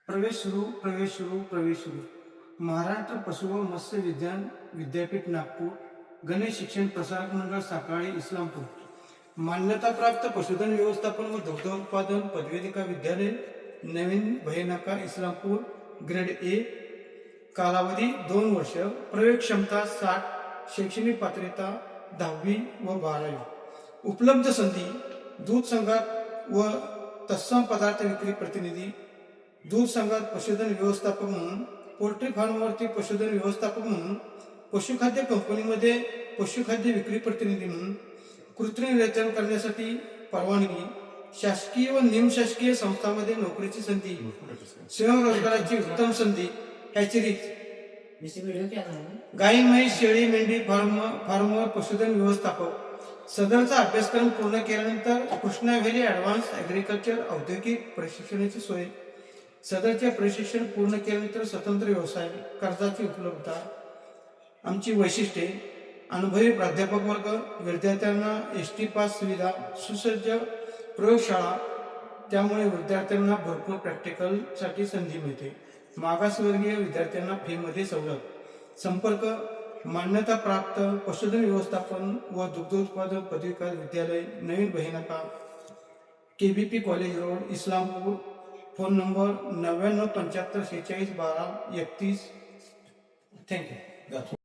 प्रवेश सुरू प्रवेश सुरू प्रवेश सुरू. महाराष्ट्र पशु व मत्स्य विज्ञान विद्यापीठ नागपूर, गणेश शिक्षण प्रसारक मंडळ साकाळी इस्लामपूर, मान्यताप्राप्त पशुधन व्यवस्थापन व दुग्ध उत्पादन पदविका विद्यालय नवीन भयनाका इस्लामपूर, ग्रेड ए, कालावधी 2 वर्ष, प्रवेश क्षमता 60, शैक्षणिक पात्रता 10वी व 12वी. उपलब्ध संधी: दूध संघात व तत्सम पदार्थ विक्री प्रतिनिधी, दूध संघात पशुधन व्यवस्थापक म्हणून, पोल्ट्री फार्मवरती पशुधन व्यवस्थापक म्हणून, पशुखाद्य कंपनीमध्ये पशुखाद्य विक्री प्रतिनिधी म्हणून, कृत्रिम रेचन करण्यासाठी परवानगी, शासकीय व निमशासकीय संस्थांमध्ये नोकरीची संधी, स्वयंरोजगाराची उत्तम संधी, हॅचरीज, गाई म्हैस शेळी मेंढी फार्मवर पशुधन व्यवस्थापक. सदरचा अभ्यासक्रम पूर्ण केल्यानंतर कृष्णा व्हॅली ॲडव्हान्स ॲग्रिकल्चर औद्योगिक प्रशिक्षणाची सोय. सदरचे प्रशिक्षण पूर्ण केल्यानंतर स्वतंत्र व्यवसाय, कर्जाची उपलब्धता. आमची वैशिष्ट्ये: अनुभवी प्राध्यापक वर्ग, विद्यार्थ्यांना एसटी पास सुविधा, सुसज्ज प्रयोगशाळा, त्यामुळे विद्यार्थ्यांना भरपूर प्रॅक्टिकलसाठी संधी मिळते. मागासवर्गीय विद्यार्थ्यांना फीमध्ये सवलत. संपर्क: मान्यताप्राप्त पशुधन व्यवस्थापन व दुग्धोत्पादन पदविका विद्यालय नवीन भयनाका, KBP college road Islampur. Phone number 99 75 46 12 31. Thank you.